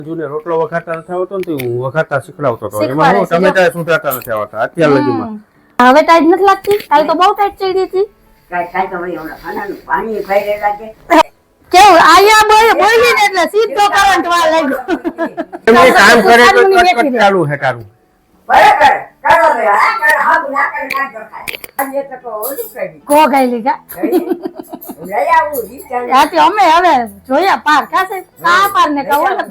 જૂને રોટલો વઘારતા નથી આવતો ને તો હું વઘારતા શીખડાવતો હતો. એમાં હું ટમેટા સુધારતા નથી આવતા અત્યાર લગીમાં. હવે ટાઈટ નથી લાગતી? કાલ તો બહુ ટાઈટ ચડી હતી. કાઈ તો વળી હમણાં ખાનાનું પાણી ભરી લાગે. કેવું આયા બોલી ને એટલે સીધો કરંટ વા લાગ્યો. એમને કામ કરે તો કટકટ ચાલુ હે તારું. બરાબર કરો રે આ કર હા ના કર ના કર ખાય. આજે તો ઓલું કરી. કો ગઈ લીગા. લઈ આવું રીચાલ. આથી અમે હવે જોયા પાર કાસે આ પાર ને કહો ને.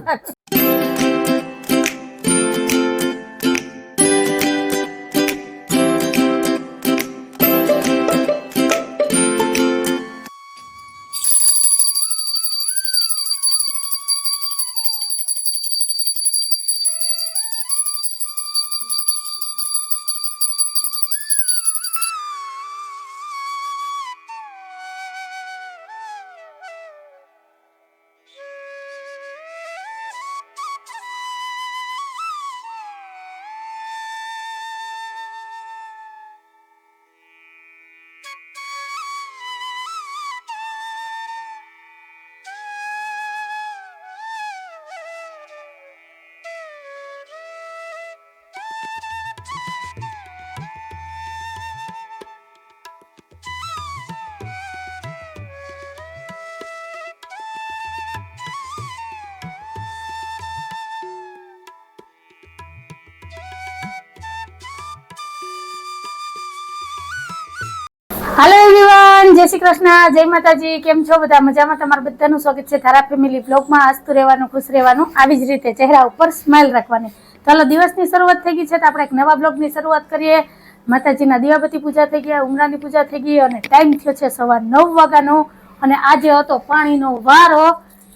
हेलो एवरीवन, जय श्री कृष्ण, जय माताजी। केम छो बधा? मजामां? तमारा बधानुं स्वागत छे थारा फेमिली ब्लॉग में। हसतुं रहेवानुं, खुश रहेवानुं, आवी ज रीते चेहरा पर स्माइल राखवानी। चालो दिवसनी शरूआत थई गई छे तो आपणे एक नवा ब्लॉगनी शरूआत करीए। माताजीना दीवाबत्ती पूजा थई गई, उमरानी पूजा थई गई अने टाइम थयो छे 9:15 वाग्यानो अने आजे हतो पाणीनो वारो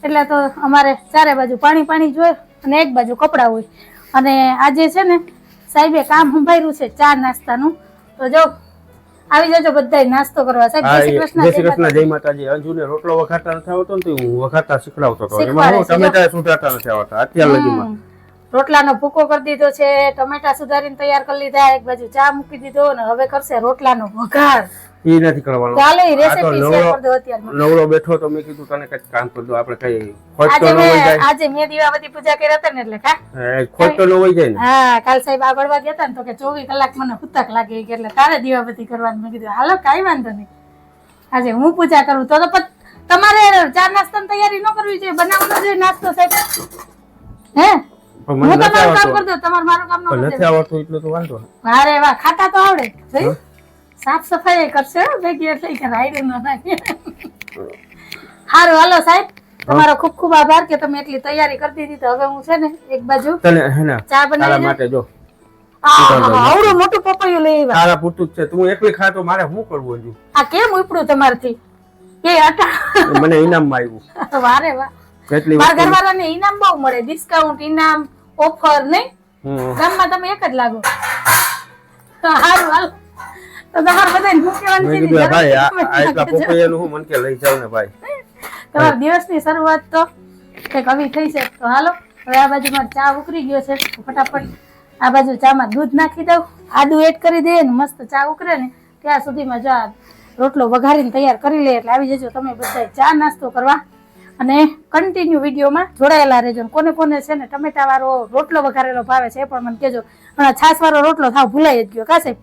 એટલે તો અમારે ચારે બાજુ પાણી પાણી જોઈએ અને એક બાજુ કપડા હોય અને આજે છે ને સાહેબે કામ સંભાળ્યું છે ચા નાસ્તાનું તો જો આવી જજો બધાય નાસ્તો કરવા. સાહેબ જય શ્રી કૃષ્ણ. જય શ્રી કૃષ્ણ, જય માતાજી. અંજુને રોટલો વઘારતા નથી આવતો ને તો હું વઘારતા શીખડાવતો હતો. એમાં હું ટમેટા સુધારતા નથી આવતા અત્યાર લગીમાં. રોટલાનો ભૂકો કરી દીધો છે, ટમેટા સુધારીને તૈયાર કરી લીધા, એક બાજુ ચા મૂકી દીધો અને હવે કરશે રોટલાનો વઘાર. ઈ નથી કરવાનો. ચાલો ઈ રેસિપી શેર કરી દો અત્યારે. નવરો બેઠો તો મેં કીધું તને કઈક કામ કરી દો, આપણે કઈ ખોટ તો ન હોય જાય. આજે મેં દીવાબત્તી પૂજા કરી હતી ને એટલે ખોટ તો ન હોય જાય ને. હા, કાલ સાહેબ આ બળવા ગયા હતા ને તો કે 24 કલાક મને હુતક લાગે કે એટલે તારે દીવાબત્તી કરવાની. મેં કીધું હાલો કાઈ વાંધો નહીં, આજે હું પૂજા કરું. તો તમારે ચા નાસ્તાની તૈયારી ન કરવી જોઈએ, બનાવવાનો જોઈએ નાસ્તો સાહેબ. હે હું તમારું કામ કરી દઉં, તમારે મારું કામ ન નથી આવડતું એટલું તો વાંધો. અરે વાહ, ખાતા તો આવડે. જોઈ સાફ સફાઈ કરશે ભેગી એટલે કે રાઈડું ન થાય. સારું હાલો સાહેબ, તમારો ખૂબ ખૂબ આભાર કે તમે એટલી તૈયારી કરી દીધી. તો હવે હું છે ને એક બાજુ તને હે ને ચા બનાવી માટે જો આવડું મોટું પપૈયું લઈ આવ્યા. તારા પૂરતું જ છે, તું એકલી ખા તો મારે શું કરવું હજુ? આ કેમ ઉપડું તમારથી? એ અટા મને ઇનામમાં આવ્યું. વારે વાહ, કેટલી મારા ઘરવાળાને ઇનામ બહુ મળે, ડિસ્કાઉન્ટ, ઇનામ, ઓફર. નહીં ગામમાં તમે એક જ લાગો. સારું હાલ તો તમારે બધાને મૂકવાની છે. ભાઈ આ એટલા પપૈયાનું હું મન કે લઈ જાવ ને ભાઈ. તમારા દિવસની શરૂઆત તો કંઈક આવી થઈ છે. તો હાલો હવે આ બાજુ મારે ચા ઉકળી ગયો છે, ફટાફટ આ બાજુ ચામાં દૂધ નાખી દઉં, આદુ એડ કરી દઈએ ને મસ્ત ચા ઉકળે ને ત્યાં સુધીમાં જો રોટલો વઘારીને તૈયાર કરી લે એટલે આવી જજો તમે બધા ચા નાસ્તો કરવા અને કન્ટિન્યુ વિડીયોમાં જોડાયેલા રહેજો. કોને કોને છે ને ટમેટા વાળો રોટલો વઘારેલો ભાવે છે એ પણ મને કહેજો. છાસ વાળો રોટલો થાવ ભૂલાઈ જ ગયો કા સાહેબ?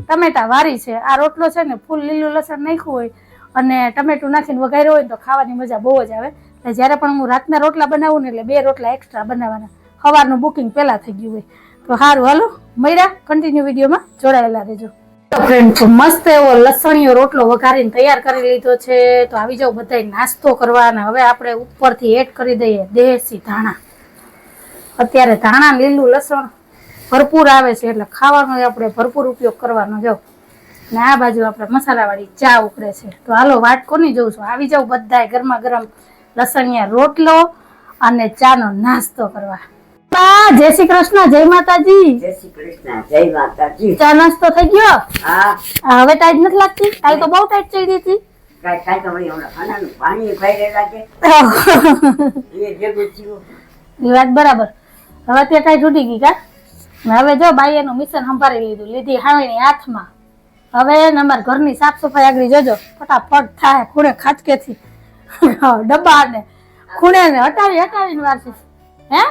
ટમેટા વારી છે આ રોટલો છે ને, ફૂલ લીલું લસણ નાખ્યું હોય અને ટમેટું નાખીને વઘાર્યો હોય ને તો ખાવાની મજા બહુ જ આવે. એટલે જ્યારે પણ હું રાતના રોટલા બનાવું ને એટલે 2 રોટલા એક્સ્ટ્રા બનાવવાના, સવારનું બુકિંગ પહેલા થઈ ગયું હોય. તો સારું હાલો મળ્યા, કન્ટિન્યુ વિડીયોમાં જોડાયેલા રહેજો. ફ્રેન્ડ મસ્ત એવો લસણીયો રોટલો વઘારીને તૈયાર કરી લીધો છે. તો આવી જાવ બધાય નાસ્તો કરવા. અને હવે આપણે ઉપરથી એડ કરી દઈએ દેશી ધાણા. અત્યારે ધાણા લીલું લસણ ભરપૂર આવે છે એટલે ખાવાનો આપણે ભરપૂર ઉપયોગ કરવાનો. જાવ ને આ બાજુ આપણે મસાલાવાળી ચા ઉકળે છે. તો હાલો વાટ કોની જોઉં છું, આવી જાવ બધાય ગરમા ગરમ લસણિયા રોટલો અને ચાનો નાસ્તો કરવા. જય શ્રી કૃષ્ણ, જય માતાજી. જય શ્રી કૃષ્ણ, જય માતાજી. ચા નાસ્તો થઈ ગયો? હા. હવે ટાઈટ નથી લાગતી? કાલ તો બહુ ટાઈટ ચડી હતી. કાઈ તો વળી હમણાં ખાનાનું પાણી ભરી લાગે. એ જેવું થયું. એ વાત બરાબર. હવે તે ટાઈટ ઉડી ગઈ કા? હવે જો બાઈએનું મિશન સંભાળી લીધું, લીધી હાવીની હાથમાં. હવે અમારા ઘરની સાફ સફાઈ આગળ જોજો, ફટાફટ થાય. ખૂણે ખાચકેથી ડબ્બા ને ખૂણે ને હટાવીને વારસી. હે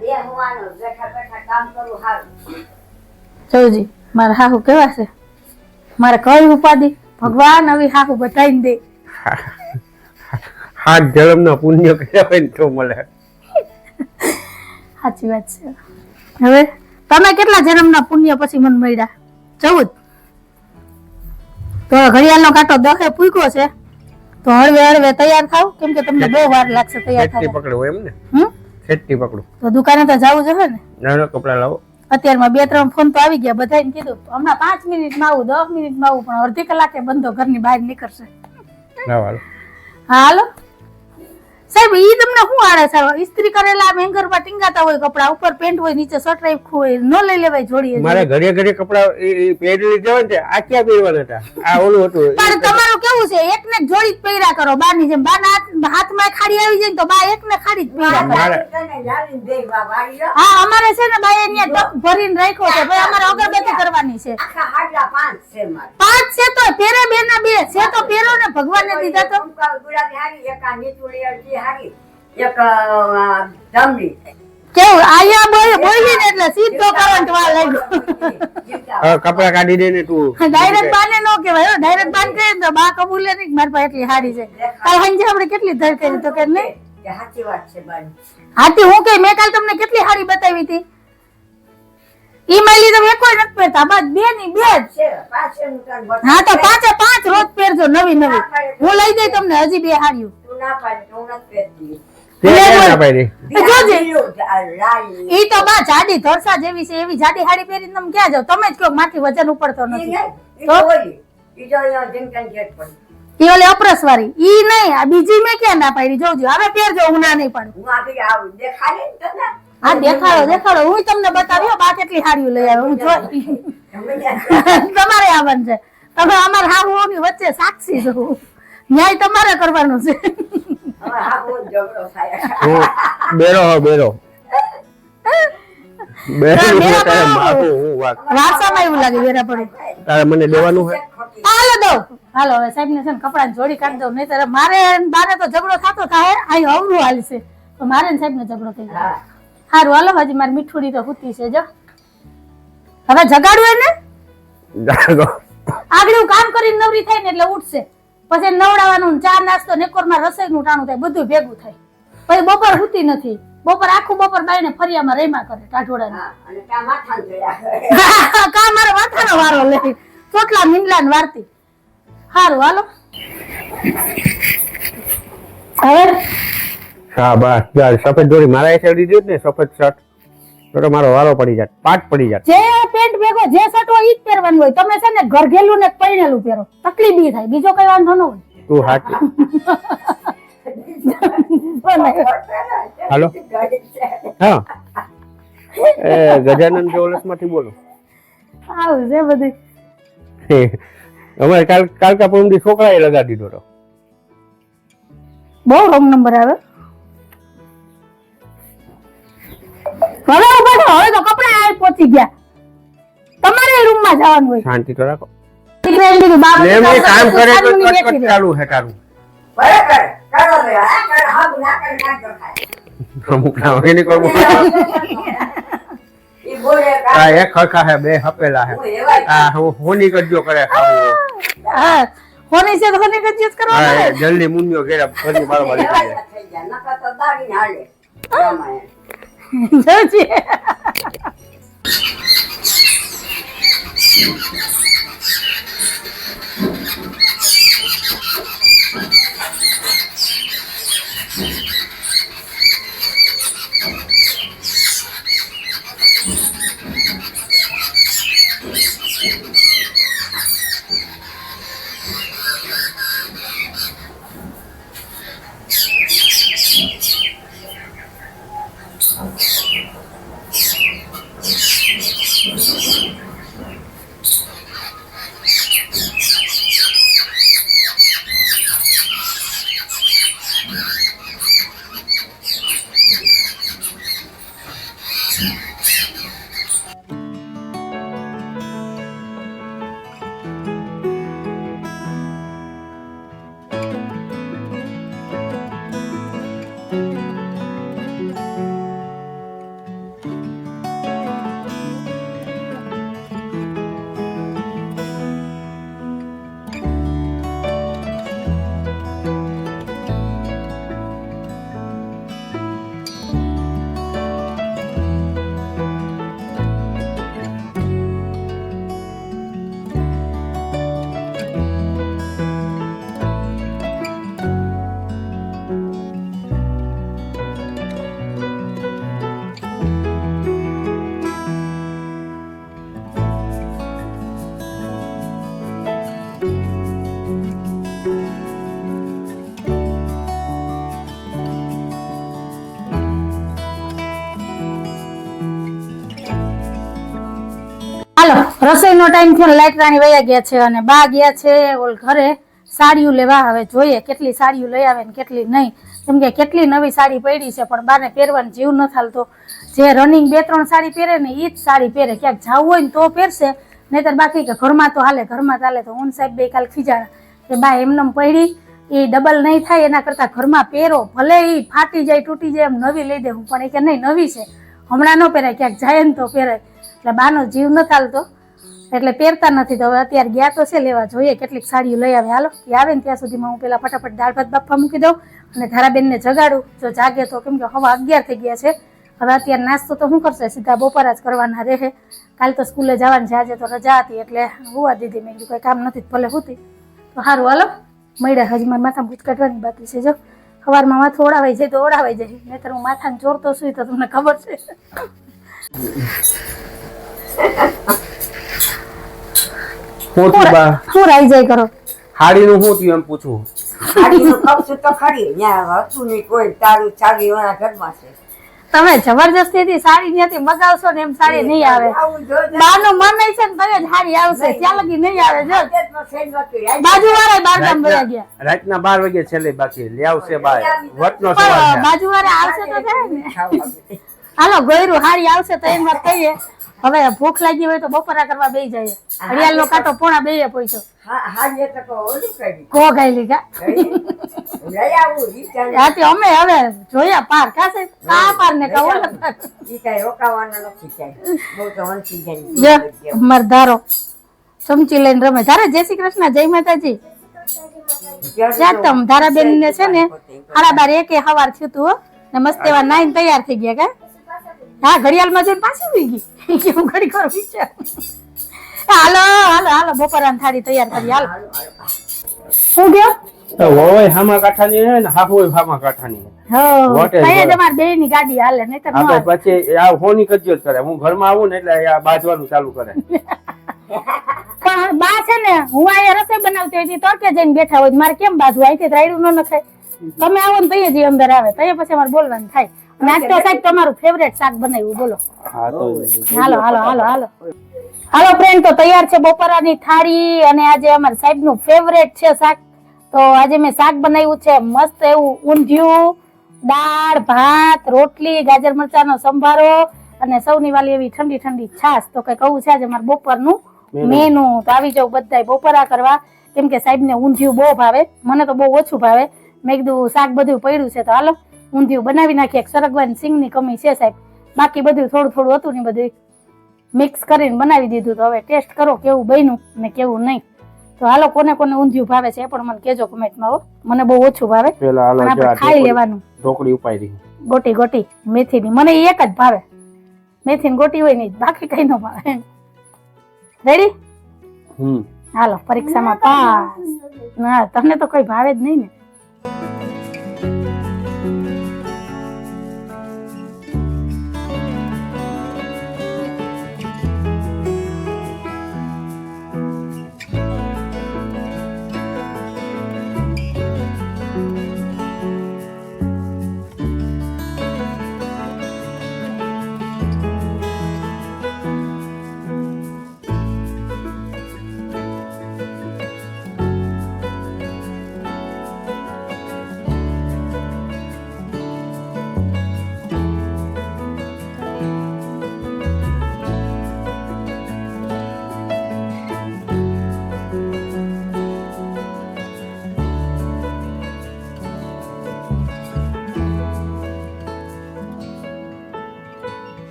દેહવાનો બેઠા બેઠા કામ કરવું સારું. જોજી મારા હાહુ કેવા છે, મારે કઈ ઉપાધિ ભગવાન આવી હાહુ બતાવીને દે. હાથ જન્મના પુણ્ય કર્યા હોય ને તો મળે. સાચી વાત છે. હવે તમે કેટલા જન્મના પુણ્ય પછી મને મળ્યા? 14. તો ઘડિયાળનો કાંટો 10 પૂગ્યો છે, તો હળવે હળવે તૈયાર થાવ, કેમ કે તમને બહુ વાર લાગશે તૈયાર ખેતી થતા. પકડવું એમ ને? ખેતી પકડું તો દુકાને તો જવું જોઈએ ને. નાનો કપડા લાવો. અત્યારમાં 2-3 ફોન તો આવી ગયા, બધાને કીધું હમણાં 5 મિનિટમાં આવું, 10 મિનિટમાં આવું, પણ અડધી કલાકે બંધો ઘરની બહાર નીકળશે. લાવો હાલો. હા હાલો સાહેબ, ઈ તમને શું આડે છે? ઇસ્ત્રી કરેલા હેંગરમાં ટીંગાતા હોય કપડા, ઉપર પેન્ટ હોય, નીચે શર્ટ રાખ્યું હોય, ન લઈ લેવાય જોડીએ. મારે ઘરે ઘરે કપડા પહેરી લીધા હોય ને, આ ક્યાં પહેરવાના હતા? આ ઓલું હતું. પણ તમારું કેવું છે, એકને જ જોડી જ પહેર્યા કરો, બારની જેમ. બાના હાથમાં ખાડી આવી જાય ને તો બા એકને ખાડી જ પહેર્યા કરે. તને જાણીને દેવા વાળી લો. હા અમારે છે ને બાએ અહીંયા ટક ભરીને રાખ્યો છે, ભાઈ અમારે અગરબત્તી કરવાની છે. આખા હાડલા 5 છે મારે. 5 છે તો પહેરે, 2 ના 2 છે તો પહેરો ને, ભગવાનને દીધા તો. ગુલાબી હારી, એક આ નીચુડી અડધી હારી, એક જમણી. કેવું આયા બોલી ને એટલે સીધો કરંટ વા લાગ્યો. કપડા કાઢી દે ને તું. ડાયરેક્ટ બાને નો કહેવાય, ડાયરેક્ટ બાન કહે તો બા કબૂલે નહીં, મારી પાસે એટલી હારી છે. કાલ સાંજે આપણે કેટલી ધર કરી તો કે નહીં. સાચી વાત છે બાની. હાથી હું કે મેં કાલ તમને કેટલી હારી બતાવી હતી. ઈ માલી તમે એકોય નથી પહેરતા, બસ 2 ની 2 જ. છે પાછે હું તને બતાવું. હા તો 5 રોજ પહેરજો, નવી નવી. હું લઈ દઈ તમને હજી 2 હારીઓ. તું ના પાડી, હું નથી પહેરતી. તે ક્યાં ના પાડી? જોજે. લાલ ઈ તો બા જાડી ધરસા જેવી છે, એવી જાડી હાડી પહેરીને તમે ક્યાં જાવ? તમે જ કહો માથી વજન ઉપડતો નથી. ઈ ઓલી અપરસ વાળી ઈ નહીં, આ બીજી મેં ક્યાં ના પાડી? જોજો હવે પહેરજો, હું ના નહીં પાડું. હા દેખાડો, હું તમને બતાવ્યો બા કેટલી હાડીઓ લઈ આવે, હું જોઈ. તમારે આવવાનું છે, તમે અમારા હાહુઓની વચ્ચે સાક્ષી છો, ન્યાય તમારે કરવાનો છે. બેરો હો બેરો. વારસામાં એવું લાગે વેરા પડે. તારે મને દેવાનું હે? હાલો દઉં. હાલો હવે સાહેબ ને છે ને કપડાની જોડી કાઢી દઉં, નહીં મારે બારે તો ઝઘડો થતો થાય, અહીં અવરું હાલશે તો મારે ને સાહેબ ને ઝઘડો થઈ જાય. સારું હાલો, હજી મારી મીઠુડી તો હુતી છે. જો હવે જગાડવું ને, આગળ કામ કરીને નવરી થાય ને એટલે ઉઠશે, પછી નવડાવવાનું, ચા નાસ્તો, નેકોરમાં રસોઈનું ટાણું થાય, બધું ભેગું થાય. પછી બપોર હુતી નથી, બપોર આખું બપોર બાઈને ફરિયામાં રેમા કરે ટાઢોડા. કા મારો માથાનો વારો લે, ચોટલા મીંડલા ને વારતી. સારું હાલો હવે. હા બસ સફેદ દોરી મારા છેડી દીધી ને, સફેદ શર્ટ તો મારો વારો પડી જાય, પાટ પડી જાય. જે પેન્ટ ભેગો જે શર્ટ હોય ઈ જ પહેરવાનું હોય. તમે છે ને ઘરઘેલું ને પહેરેલું પહેરો, તકલીફ બી થાય, બીજો કઈ વાંધો ન હોય. તું હાચી. હાલો હા, એ ગજાનંદ જ્વેલર્સ માંથી બોલો. આવું છે બધું. અમારે કાલકા પૂરમ છોકરાએ લગાડી દીધો હતો. બહુ રોંગ નંબર આવે. હવે ઉભા થો, હવે તો કપડા પહોંચી ગયા, તમારે રૂમ માં જવાનું હોય. શાંતિ તો રાખો. કામ કરે તો કટકટ ચાલુ હે તારું. અમુક ના હોય ની કરવું. આ એક ખરખા હે, બે હપેલા હે. આ હોની કરજો કરે ખાવું. હા હોની છે તો હોની કજ જ કરવા હા જલ્દી મુન્યો ઘેરા ફરી બાર જોજી. રસોઈનો ટાઈમ થયો, લાઈટ રાણી વયા ગયા છે અને બા ગયા છે ઓલ ઘરે સાડીઓ લેવા. હવે જોઈએ કેટલી સાડીઓ લઈ આવે ને કેટલી નહીં, કેમ કે કેટલી નવી સાડી પડી છે પણ બાને પહેરવાનો જીવ ન થાલતો. જે રનિંગ 2-3 સાડી પહેરે ને એ જ સાડી પહેરે, ક્યાંક જવું હોય ને તો પહેરશે, નહીતર બાકી કે ઘરમાં તો હાલે, ઘરમાં ચાલે. તો હું સાહેબ બે કાલ ખીજાણા કે બા એમનેમ પડી એ ડબલ નહીં થાય એના કરતાં ઘરમાં પહેરો, ભલે એ ફાટી જાય તૂટી જાય એમ નવી લઈ દે. હું પણ એ કે નહીં નવી છે હમણાં ન પહેરાય, ક્યાંક જાય ને તો પહેરાય. એટલે બાનો જીવ ન થાલતો એટલે પહેરતા નથી. તો હવે અત્યારે ગયા તો છે લેવા, જોઈએ કેટલીક સાડીઓ લઈ આવે. હાલો એ આવે ને ત્યાં સુધીમાં હું પેલા ફટાફટ દાળ ભાત બાફવા મૂકી દઉં અને ધારાબેનને જગાડું જો જાગે તો, કેમ કે હવા 11 થઈ ગયા છે. હવે અત્યારે નાસ્તો તો શું કરશે, સીધા બપોરા જ કરવાના રહે. કાલ તો સ્કૂલે જવાનું છે, આજે તો રજા હતી એટલે હુવા દીધી. મેં કીધું કંઈ કામ નથી ભલે હુતી તો સારું. હાલો મળ્યા, હજી મારે માથામાં ભૂત કાઢવાની બાકી છે. જો સવારમાં માથું ઓળાવાઈ જાય તો ઓળાવાઈ જાય, નહીતર હું માથાને ચોરતો છું તો તમને ખબર છે. શું રાઈ જાય કરો? હાડીનું શું થયું એમ પૂછવું. સાડીનું કહું છું તો ખરી, ત્યાં હતું નહીં કોઈ, તારું સાડી વાળા ઘરમાં છે. તમે જબરજસ્તીથી સાડી ત્યાંથી મગાવશો ને એમ સાડી નહીં આવે. બાનું મન છે ને તમે સાડી આવશે, ત્યાં લગી નહીં આવે. જો બાજુ વાળા 12 વાગ્યા ગયા, રાતના 12 વાગે છેલ્લે બાકી લઈ આવશે બાર વટનો બાજુ વાળા આવશે તો થાય ને. હાલો ગોયરું સાડી આવશે તો એમ વાત કહીએ. હવે ભૂખ લાગી હોય તો બપોરા કરવા બેસી જાય. ઘડિયાળ નો કાંટો 2:30 પહોંચ્યો. કો ખાઈ લીધા રાતે અમે હવે જોયા પાર કાશે આ પાર ને કહો મરધારો ચમચી લઈને રમે. ધારા જય શ્રી કૃષ્ણ, જય માતાજી. જ્યાં તમ ધારાબેન ને છે ને 12:30 સવાર થયું તું ને મસ્ત એવા નાઈને તૈયાર થઈ ગયા. કા હા ઘડિયાળમાં જોઈને પાછી ઉઈ ગઈ કે હું ઘડી કરું વિચાર. હાલો હાલો હાલો બપોરાની થાળી તૈયાર કરી. હાલો શું ગયો હોય હામા કાઠાની હે ને હાહોય હામા કાઠાની હે. તમારે બે ની ગાડી હાલે નહીતર આપણે પછી આ હોની કજ્જત કરે. હું ઘરમાં આવું ને એટલે આ બાજવાનું ચાલુ કરે. પણ બા છે ને હું અહીંયા રસોઈ બનાવતી હતી તો કે જઈને બેઠા હોય મારે કેમ બાજુ અહીંથી રાયડું ન નખાય. તમે આવો ને તૈયાર જે અંદર આવે તૈયાર પછી અમારે બોલવાનું થાય. નાસ્તો સાહેબ તમારું ફેવરેટ શાક બનાવ્યું બોલો. હાલો હાલો હાલો હાલો હાલો ફ્રેન્ડ, તો તૈયાર છે બપોરાની થાળી અને આજે અમારા સાહેબ નું ફેવરેટ છે શાક. તો આજે મેં શાક બનાવ્યું છે મસ્ત એવું ઊંધિયું, દાળ ભાત, રોટલી, ગાજર મરચાનો સંભારો અને સૌની વાલી એવી ઠંડી ઠંડી છાશ. તો કઈ કહું છે આજે મારા બપોરનું મેનુ. તો આવી જાવ બધા બપોરા કરવા, કેમ કે સાહેબ ને ઊંધિયું બહુ ભાવે, મને તો બહુ ઓછું ભાવે. મેં કીધું શાક બધું પડ્યું છે તો હાલો ઊંધિયું બનાવી નાખીએ. સરગવાની સિંગની કમી છે સાહેબ, બાકી બધું થોડું થોડું હતું ને બધું મિક્સ કરીને બનાવી દીધું. તો હવે ટેસ્ટ કરો કેવું બન્યું ને કેવું નહીં. તો હાલો કોને કોને ઊંધિયું ભાવે છે એ પણ મને કેજો કમેન્ટમાં. હો મને બહુ ઓછું ભાવે, આપણે ખાઈ લેવાનું. ઢોકળી ઉપાડી ગોટી ગોટી મેથીની, મને એક જ ભાવે. મેથીની ગોટી હોય નહીં, બાકી કઈ ન ભાવે. રેડી? હાલો પરીક્ષામાં પાસ. ના તમને તો કઈ ભાવે જ નહીં ને.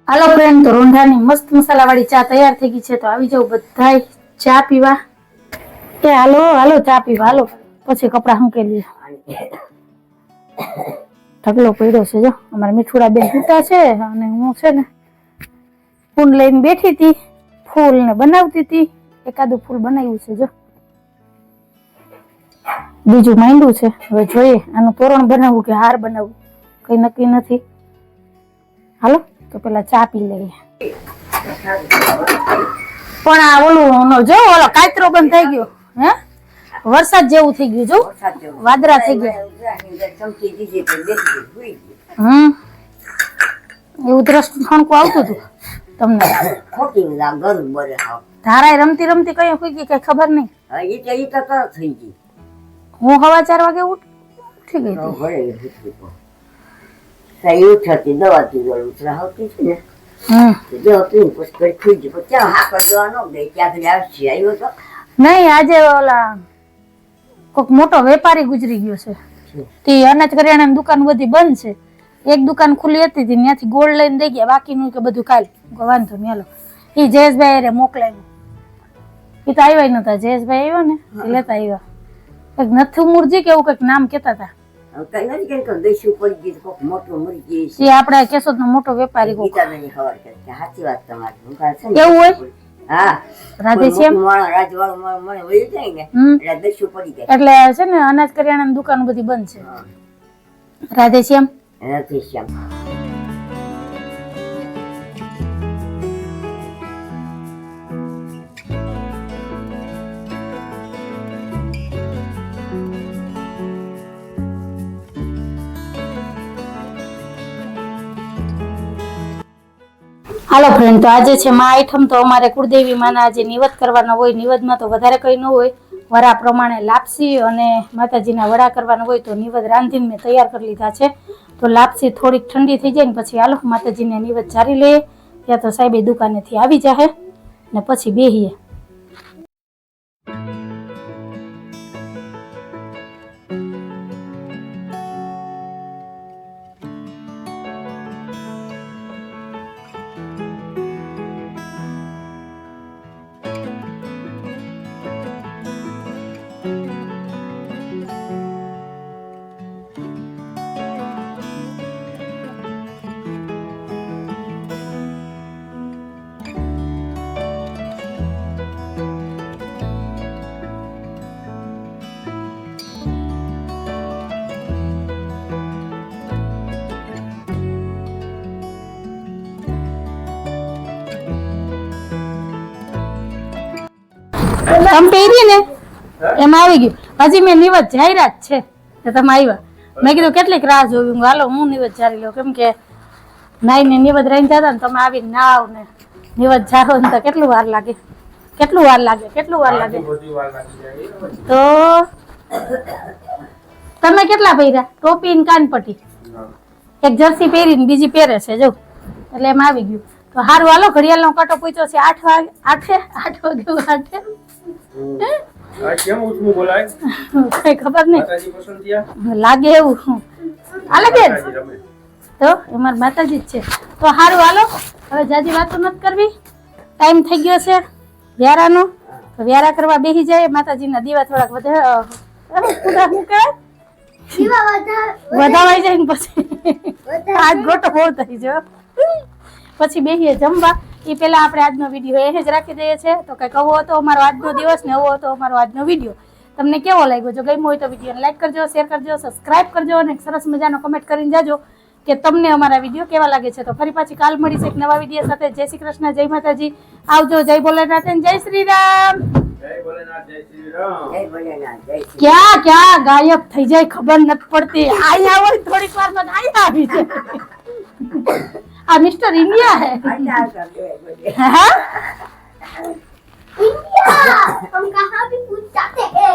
હાલો ફ્રેન્ડ, તો રોંઢાની મસ્ત મસાલાવાળી ચા તૈયાર થઈ ગઈ છે. તો આવી જાવ બધાય ચા પીવા. કે હાલો હાલો ચા પીવા હાલો, પછી કપડા મૂકેલી. ઢગલો પડ્યો છે. જો અમારા મીઠુડા બેન સૂતા છે અને હું છે ને ફૂલ લઈને બેઠી હતી, ફૂલ ને બનાવતી હતી. એકાદું ફૂલ બનાવ્યું છે. જો બીજું માંડ્યું છે. હવે જોઈએ આનું તોરણ બનાવવું કે હાર બનાવવું, કઈ નક્કી નથી. હાલો તો પેલા ચા પી લઈએ. પણ આ ઓલું જો ઓલો કાતરો બંધ થઈ ગયો. હે વરસાદ જેવું થઈ ગયું જો વરસાદ જેવું. વાદળા થઈ ગયા. ઉધરાસની અંદર ચમકી દીધી તો બેસી ગઈ, સૂઈ ગઈ. એવું દ્રષ્ટિ ઠણકું આવતું હતું તમને ખોટી આ ગરમ બરે હાવ. ધારાએ રમતી રમતી કઈ કોઈ ગઈ કઈ ખબર નહીં. હા, ઈ તો તરત થઈ ગઈ. હું હવા 4 વાગે ઉઠી ગઈ તો હતી. ભરે ઉઠી તો. સહી ઉઠતી દવાથી ગળું ઉતરા આવતી છે ને. તો દવા પીને પછી ઘડી ખુઈ ગઈ. પછી ત્યાં હાકર દવા ન દે ત્યાં ઘડી આવશે. આવ્યો તો નહીં આજે ઓલા કોઈક મોટો વેપારી ગુજરી ગયો છે તે અનાજ કરિયાણાની દુકાન બધી બંધ છે. એક દુકાન ખુલ્લી હતી ત્યાંથી ગોળ લઈને દઈ ગયા બાકીનું કે બધું કાલ વાંધો નહીં હાલો. એ જયેશભાઈ અરે મોકલાવ્યું. એ તો આવ્યા નતા. જયેશભાઈ આવ્યો ને એ લેતા આવ્યા. કઈક નથુ મુરજી કે એવું કઈક નામ કેતા હતા. કઈ નથી કઈ કહું દઈશું પડી ગઈ કોક મોટો મરી ગઈ છે. એ આપડા કેશોદ નો મોટો વેપારી કોક. ગીતાબેનની ખબર કે સાચી વાત તમારી. હું કાલ છે ને એવું હોય હા રાધેશ્યામ રાજવાળું મને વહી જાય ને એટલે દઈશું પડી જાય. એટલે છે ને અનાજ કરિયાણાની દુકાન બધી બંધ છે. રાધેશ્યામ એનાથી શ્યામ. હાલો ફ્રેન્ડ તો આજે છે માં આઈટમ તો અમારે કુળદેવી માના આજે નિવેદ કરવાનો હોય. નિવેદમાં તો વધારે કંઈ ન હોય. વરા પ્રમાણે લાપસી અને માતાજીના વડા કરવાના હોય તો નિવેદ રાંધીને મેં તૈયાર કરી લીધા છે. તો લાપસી થોડીક ઠંડી થઈ જાય ને પછી હાલો માતાજીને નિવેદ ચારી લઈએ. ત્યાં તો સાહેબ દુકાનેથી આવી જાહે ને પછી બેહીએ. તમે પહેરી ને એમાં આવી ગયું. હજી મેં નિવેદ જાહેરાત છે તો તમે આવ્યા. મેં કીધું કેટલીક રાહ જોવી. હાલો હું નિવેદ જારી લઉં કેમ કે નાઈને નિવેદ રહીને જતા ને તમે આવીને ના આવ ને નિવેદ જારો ને તો કેટલું વાર લાગે. તો તમે કેટલા પહેર્યા? ટોપી ને કાનપટ્ટી. એક જર્સી પહેરીને બીજી પહેરે છે જો એટલે એમ આવી ગયું. તો હારું હાલો ઘડિયાળનો કાંટો પૂછ્યો છે 8 વાગે. 8 કેમ ઉઠવું બોલાય કઈ ખબર નહીં માતાજી પસંદ થયા લાગે એવું હાલે બેન તો અમાર માતાજી જ છે. તો હારું હાલો હવે જાજી વાતો નથી કરવી. ટાઈમ થઈ ગયો છે વ્યારાનો. તો વ્યારા કરવા બેસી જાય. માતાજીના દીવા થોડાક વધાવાઈ જાય ને પછી આજ ગોટો બહુ થઈ ગયો. પછી બેસીએ જમવા. એ પહેલા આપણે આજનો વિડીયો એ જ રાખી દઈએ છીએ. તો કંઈક આવો હતો અમારો આજનો દિવસ ને આવો હતો અમારો આજનો વિડીયો. તમને કેવો લાગ્યો? જો ગમ્યો હોય તો વિડીયોને લાઈક કરજો, શેર કરજો, સબસ્ક્રાઇબ કરજો અને સરસ મજાનો કમેન્ટ કરીને જાજો કે તમને અમારા વિડીયો કેવા લાગે છે. તો ફરી પાછી કાલ મળીશ એક નવા વિડીયો સાથે. જય શ્રી કૃષ્ણ, જય માતાજી, આવજો. જય ભોલેનાથ, જય શ્રી રામ. જય ભોલેનાથ, જય શ્રી રામ. જય ભોલેનાથ, જય શ્રી ક્યાં ગાયબ થઈ જાય ખબર નથી પડતી. આયા હોય થોડીક વારમાં આયા આવી જાય. આ મિસ્ટર ઇન્ડિયા હે. રામ. इंडिया हम कहाँ भी पूछ जाते हैं.